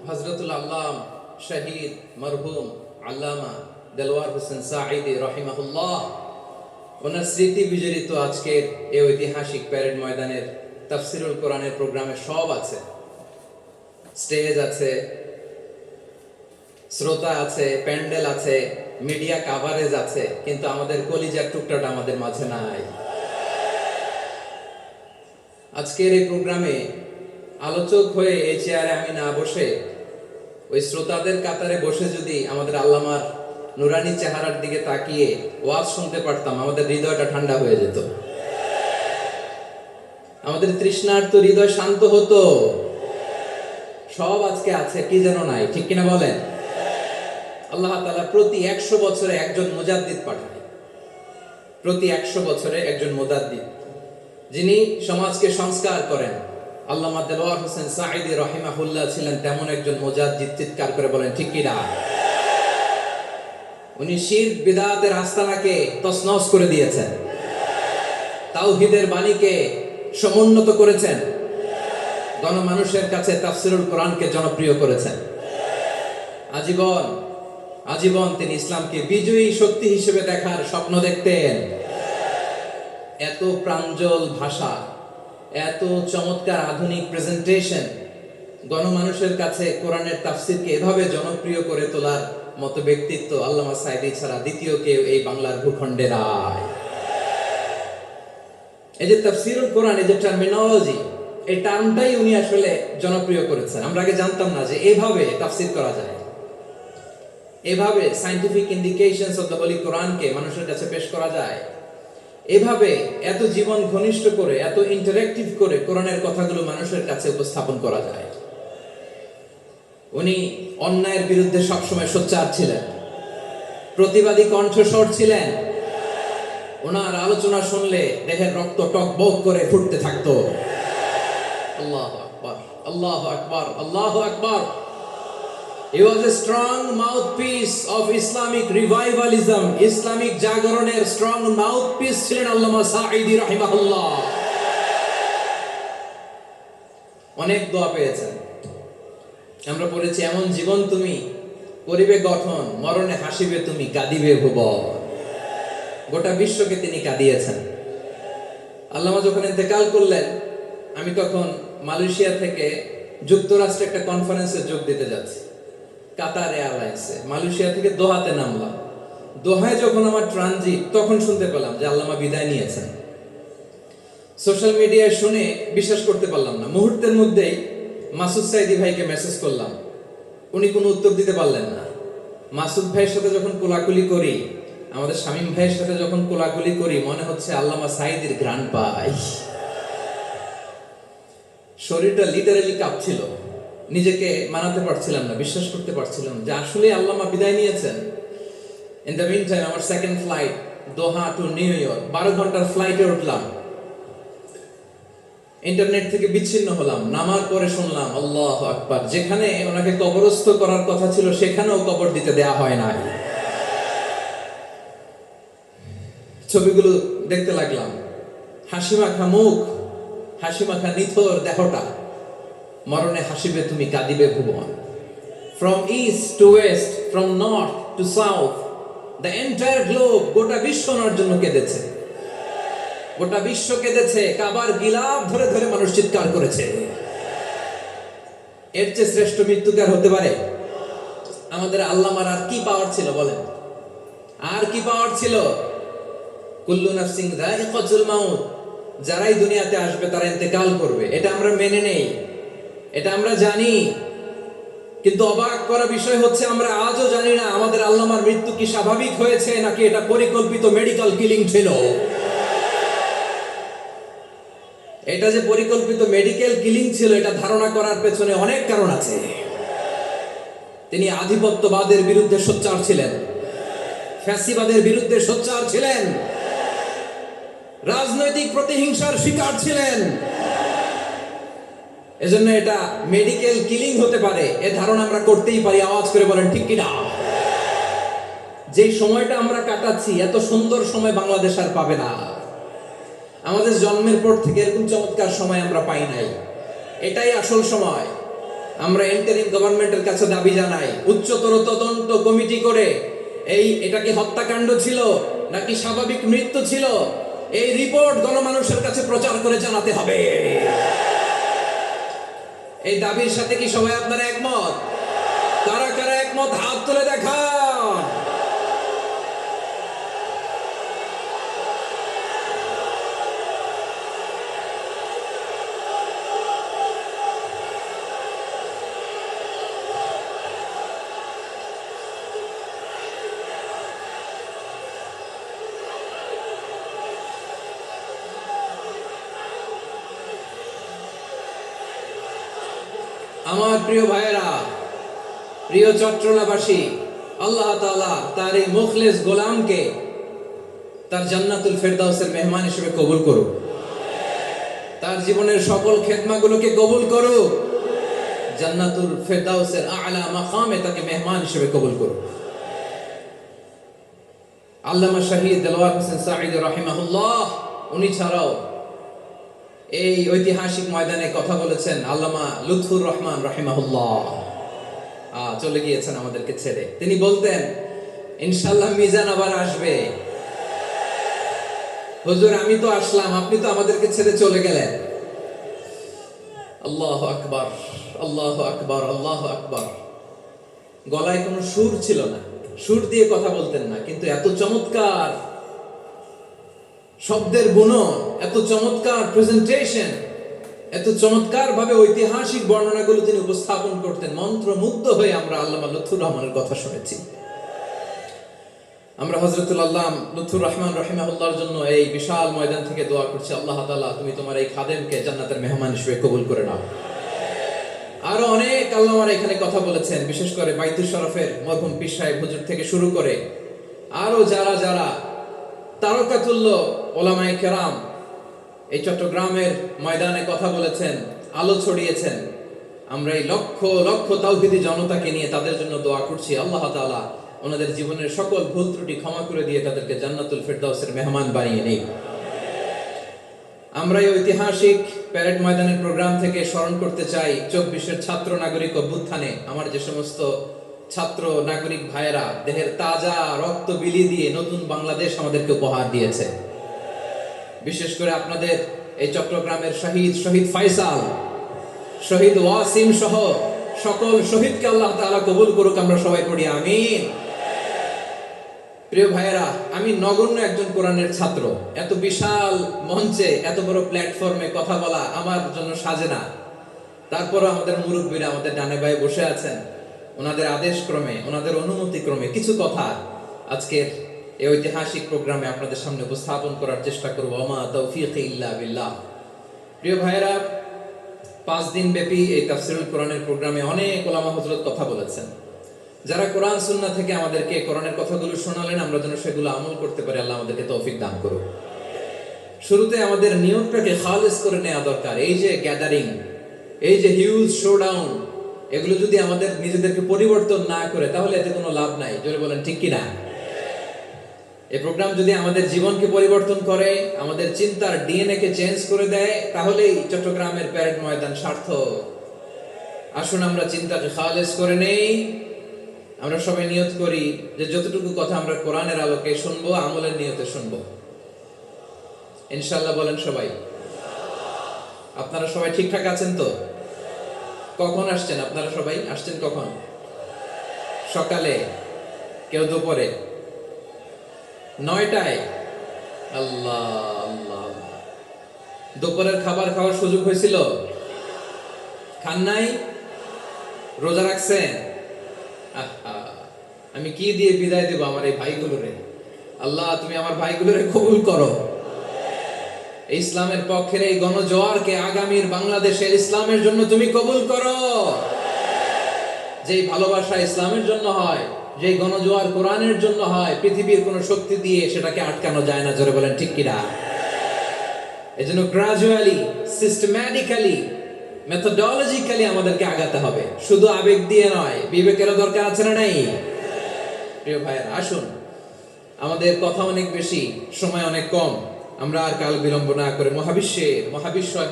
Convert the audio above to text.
হযরতুল আল্লাম শহীদ মরহুম আল্লামা দেলওয়ার হোসেন সাঈদী রাহিমাহুল্লাহ ওনার স্মৃতি বিজড়িত আজকের এই ঐতিহাসিক প্যারেড ময়দানের তাফসিরুল কোরআনের প্রোগ্রামে সব আছে। স্টেজ আছে, শ্রোতা আছে, প্যান্ডেল আছে, মিডিয়া কাভারেজ আছে, কিন্তু আমাদের কলিজার টুকটাটা আমাদের মাঝে নাই। আজকের এই প্রোগ্রামে আলোচক হয়ে এই চেয়ারে আমি না বসে ওই শ্রোতাদের কাতারে বসে যদি আমাদের আল্লামার নুরানি চেহারার দিকে তাকিয়ে ওয়াজ শুনতে পারতাম, আমাদের হৃদয়টা ঠান্ডা হয়ে যেত, আমাদের তৃষ্ণার্ত হৃদয় শান্ত হতো। সব আজকে আছে, কি যেন নাই, ঠিক কিনা বলেন? আল্লাহ তাআলা প্রতি 100 বছরে একজন মুজাদ্দিদ পাঠায়, প্রতি 100 বছরে একজন মুজাদ্দিদ, যিনি সমাজকে সংস্কার করেন। আল্লামা দেলওয়ার হোসেন সাঈদী রাহিমাহুল্লাহ ছিলেন তেমন একজন মুজাদ্দিদ। চিৎকার করে বলেন ঠিক কিনা? উনি শিরক বিদআতের আস্তানাকে তছনছ করে দিয়েছেন, তাওহীদের বাণীকে সমুন্নত করেছেন, গণমানুষের কাছে তাফসিরুল কোরআনকে জনপ্রিয় করেছেন। আজীবন তিনি ইসলামকে বিজয়ী শক্তি হিসেবে দেখার স্বপ্ন দেখতেন। এত প্রাঞ্জল ভাষা, এত চমৎকার আধুনিক প্রেজেন্টেশন, গণমানুষের কাছে কোরআনের তাফসিরকে এভাবে জনপ্রিয় করে তোলার মতো ব্যক্তিত্ব আল্লামা সাঈদী ছাড়া দ্বিতীয় কেউ এই বাংলার ভূখণ্ডে নাই। এই যে তাফসিরুল কোরআন, এই যে টার্মিনোলজি, এই টার্মটাই উনি আসলে জনপ্রিয় করেছেন। আমরা আগে জানতাম না যে এভাবে তাফসির করা যায়, এভাবে scientific indications of the Holi কোরআনকে মানুষের কাছে পেশ করা যায়, এভাবে এত জীবন ঘনিষ্ঠ করে, এত ইন্টারঅ্যাক্টিভ করে কোরআনের কথাগুলো মানুষের কাছে উপস্থাপন করা যায়। উনি অন্যায়ের বিরুদ্ধে সবসময় সোচ্চার ছিলেন, প্রতিবাদী কণ্ঠস্বর ছিলেন। ওনার আলোচনা শুনলে দেখেন রক্ত টকবক করে ফুটতে থাকতো। আল্লাহু আকবার, আল্লাহু আকবার, আল্লাহু আকবার। He was a strong mouthpiece of Islamic revivalism. Islamic জাগরণের strong mouthpiece ছিলেন আল্লামা সাঈদী রাহিমাহুল্লাহ। অনেক দোয়া পেয়েছেন, আমরা পড়েছি, এমন জীবন তুমি করিবে গঠন, মরণে হাসিবে তুমি, কাঁদিবে ভুবন। গোটা বিশ্বকে তিনি কাঁদিয়েছেন। আল্লামা যখন ইন্তেকাল করলেন, আমি তখন মালয়েশিয়া থেকে যুক্তরাষ্ট্রে একটা কনফারেন্সে যোগ দিতে যাচ্ছি, কাতার এয়ারলাইন্সে। মালয়েশিয়া থেকে দোহাতে নামলাম। দোহায় যখন আমার ট্রানজিট, তখন শুনতে পেলাম যে আল্লামা বিদায় নিয়েছেন। সোশ্যাল মিডিয়ায় শুনে বিশ্বাস করতে পারলাম না। মুহূর্তের মধ্যেই মাসুদ সাঈদী ভাইকে মেসেজ করলাম, উনি কোনো উত্তর দিতে পারলেন না। মাসুদ ভাইয়ের সাথে যখন কোলাকুলি করি, আমাদের শামীম ভাইয়ের সাথে যখন কোলাকুলি করি, মনে হচ্ছে আল্লামা সাঈদীর ঘ্রাণ পাই। শরীরটা লিটারালি কাঁপছিল, নিজেকে মানাতে পারছিলাম না, বিশ্বাস করতে পারছিলাম যে আসলে আল্লামা বিদায় নিয়েছেন। ইন দ্য মিন টাইম আমার সেকেন্ড ফ্লাইট, দোহা টু নিউ ইয়র্ক, 12 ঘন্টার ফ্লাইটে উঠলাম। ইন্টারনেট থেকে বিচ্ছিন্ন হলাম। নামার পরে শুনলাম আল্লাহু আকবার, যেখানে ওনাকে কবরস্থ করার কথা ছিল সেখানেও কবর দিতে দেয়া হয় নাই। ছবিগুলো দেখতে লাগলাম, হাসি মাখা মুখ, হাসি মাখা নিথর দেহটা, মরণে হাসিবে তুমি, কাঁদিবে ভুবন। From east to west, from north to south, the entire globe, গোটা বিশ্ব ওনার জন্য কেঁদেছে, গোটা বিশ্ব কেঁদেছে। কাবার গিলাফ ধরে ধরে মানুষ চিৎকার করেছে। এর চেয়ে শ্রেষ্ঠ মৃত্যুকার হতে পারে? আমাদের আল্লামার আর কি পাওয়ার ছিল বলেন? আর কি পাওয়ার ছিল? কুল্লু নাফসিন যায়িকাতুল মাউত, যারাই দুনিয়াতে আসবে তারা ইন্তেকাল করবে, এটা আমরা মেনে নেই, এটা আমরা জানি। কিন্তু অবাক করা বিষয় হচ্ছে, আমরা আজও জানি না আমাদের আল্লামার মৃত্যু কি স্বাভাবিক হয়েছে নাকি এটা পরিকল্পিত মেডিকেল কিলিং ছিল। এটা যে পরিকল্পিত মেডিকেল কিলিং ছিল, এটা ধারণা করার পেছনে অনেক কারণ আছে। তিনি আধিপত্যবাদের বিরুদ্ধে সোচ্চার ছিলেন, ফ্যাসিবাদের বিরুদ্ধে সোচ্চার ছিলেন, রাজনৈতিক প্রতিহিংসার শিকার ছিলেন। এজন্য এটা মেডিকেল কিলিং হতে পারে, এ ধারণা আমরা করতেই পারি। আওয়াজ করে বলেন ঠিক কিনা? যে সময়টা আমরা কাটাচ্ছি, এত সুন্দর সময় বাংলাদেশ আর পাবে না। আমাদের জন্মের পর থেকে এরকম চমৎকার সময় আমরা পাই নাই। এটাই আসল সময়। আমরা ইন্টারিম গভর্নমেন্টের কাছে দাবি জানাই, উচ্চতর তদন্ত কমিটি করে এটা কি হত্যাকাণ্ড ছিল নাকি স্বাভাবিক মৃত্যু ছিল, এই রিপোর্ট গণমানুষের কাছে প্রচার করে জানাতে হবে। এই দাবির সাথে কি সবাই আপনারা একমত? কারা কারা একমত হাত তুলে দেখান। আমার প্রিয় ভাইয়েরা, প্রিয় চট্টলাবাসী, আল্লাহ তাআলা তার এই মুখলেস গোলামকে তার জান্নাতুল ফেরদাউসের মেহমান হিসেবে কবুল করুক। তার জীবনের সকল খেদমাগুলোকে কবুল করুক। জান্নাতুল ফেরদাউসের আলা মাকামে তাকে মেহমান হিসেবে কবুল করুক। আল্লামা শহীদ দেলোয়ার হোসেন সাঈদী রাহিমাহুল্লাহ, উনি ছাড়াও এই ঐতিহাসিক ময়দানে কথা বলেছেন আল্লামা লুৎফুর রহমান রাহিমাহুল্লাহ। চলে গিয়েছেন আমাদেরকে ছেড়ে। তিনি বলতেন, ইনশাআল্লাহ মিজান আবার আসবে। হুজুর, আমি তো আসলাম, আপনি তো আমাদেরকে ছেড়ে চলে গেলেন। আল্লাহু আকবার, আল্লাহু আকবার, আল্লাহু আকবার। গলায় কোনো সুর ছিল না, সুর দিয়ে কথা বলতেন না, কিন্তু এত চমৎকার শব্দের বুনন, এত চমৎকার প্রেজেন্টেশন, এত চমৎকার ভাবে ঐতিহাসিক বর্ণনাগুলো তিনি উপস্থাপন করতেন। মন্ত্রমুগ্ধ হয়ে আমরা আল্লামা লুৎফুর রহমানের কথা শুনেছি। আমরা হযরতুল আল্লাম লুৎফুর রহমান রাহিমাহুল্লাহর জন্য এই বিশাল ময়দান থেকে দোয়া করছি, আল্লাহ তাআলা তুমি তোমার এই খাদেমকে জান্নাতের মেহমান হিসেবে কবুল করে নাও। আরো অনেক আল্লামারা এখানে কথা বলেছেন, বিশেষ করে বাইতুল শরফের মরহুম পীর সাহেব হুজুর থেকে শুরু করে আরো যারা যারা তারকাতুল্য ওলামায়ে কেরাম এই চট্টগ্রামের ময়দানে কথা বলেছেন, আলো ছড়িয়েছেন। আমরা এই লক্ষ লক্ষ তাওহীদি জনতাকে নিয়ে তাদের জন্য দোয়া করছি, আল্লাহ তাআলা ওনাদের জীবনের সকল ভুল ত্রুটি ক্ষমা করে দিয়ে তাদেরকে জান্নাতুল ফেরদাউসের মেহমান বানিয়ে নিক। আমরা এই ঐতিহাসিক প্যারেড ময়দানের প্রোগ্রাম থেকে স্মরণ করতে চাই 24-এর ছাত্র নাগরিক অভ্যুত্থানে আমার যে সমস্ত ছাত্র নাগরিক ভাইয়েরা দেহের তাজা রক্ত বিলিয়ে দিয়ে নতুন বাংলাদেশ আমাদেরকে উপহার দিয়েছে। বিশেষ করে আপনাদের এই চট্টগ্রামের শহীদ ফাইসাল, শহীদ ওয়াসিম সহ সকল শহীদকে আল্লাহ তাআলা কবুল করুক। আমরা সবাই পড়ি আমিন। প্রিয় ভাইয়েরা, আমি নগণ্য একজন কোরআনের ছাত্র। এত বিশাল মঞ্চে, এত বড় প্ল্যাটফর্মে কথা বলা আমার জন্য সাজে না। তারপরও আমাদের মুরব্বীরা আমাদের ডানে বায়ে বসে আছেন, ওনাদের আদেশ ক্রমে, ওনাদের অনুমতি ক্রমে কিছু কথা আজকের এই ঐতিহাসিক প্রোগ্রামে আপনাদের সামনে উপস্থাপন করার চেষ্টা করব। ওমা তাওফীকি ইল্লা বিল্লাহ। প্রিয় ভাইয়েরা, 5 দিন ব্যাপী এই তাফসীরুল কোরআনের প্রোগ্রামে অনেক ওলামা হযরত কথা বলেছেন। যারা কোরআন সুন্নাহ থেকে আমাদেরকে কোরআনের কথাগুলো শোনালেন, আমরা যেন সেগুলো আমল করতে পারি, আল্লাহ আমাদেরকে তৌফিক দান করুন। শুরুতে আমাদের নিয়তটাকে খালেস করে নেওয়া দরকার। এই যে গ্যাদারিং, এই যে হিউজ শোডাউন, এগুলো যদি আমাদের নিজেদেরকে পরিবর্তন না করে তাহলে এতে কোনো লাভ নাই। জোরে বলেন ঠিক কিনা? এই প্রোগ্রাম যদি আমাদের জীবনকে পরিবর্তন করে, আমাদের চিন্তার ডিএনএ কে চেঞ্জ করে দেয়, তাহলেই চট্টগ্রামের প্যারেড ময়দান সার্থক। আসুন আমরা চিন্তাকে খালেস করে নেই। আমরা সবাই নিয়ত করি যে যতটুকু কথা আমরা কোরআনের আলোকে শুনবো, আমলের নিয়তে শুনবো ইনশাআল্লাহ। বলেন সবাই। আপনারা সবাই ঠিকঠাক আছেন তো? কখন আসছেন আপনারা? সবাই আসছেন কখন? সকালে, কেউ দুপুরে, 9টায়। আল্লাহ আল্লাহ। দুপুরের খাবার খাওয়ার সুযোগ হয়েছিল? খান নাই? রোজা রাখছেন? আমি কি দিয়ে বিদায় দেব আমার এই ভাইগুলোরে? আল্লাহ তুমি আমার ভাইগুলোরে কবুল করো। ইসলামের পক্ষের এই গণজোয়ারকে আগামীর বাংলাদেশের ইসলামের জন্য তুমি কবুল করো। যেই ভালোবাসা ইসলামের জন্য হয়, যেই গণজোয়ার কোরআনের জন্য হয়, পৃথিবীর কোন শক্তি দিয়ে সেটাকে আটকানো যায় না। জোরে বলেন ঠিক কিনা? এজন্য গ্রাজুয়ালি, সিস্টেম্যাটিক্যালি, মেথোডোলজিক্যালি আমাদেরকে আগাতে হবে, শুধু আবেগ দিয়ে নয়। বিবেকেরও দরকার আছে না নাই? প্রিয় ভাইয়েরা, আসুন, আমাদের কথা অনেক বেশি, সময় অনেক কম। আমরা আর কাল বিলম্ব না করে মহাবিশ্বের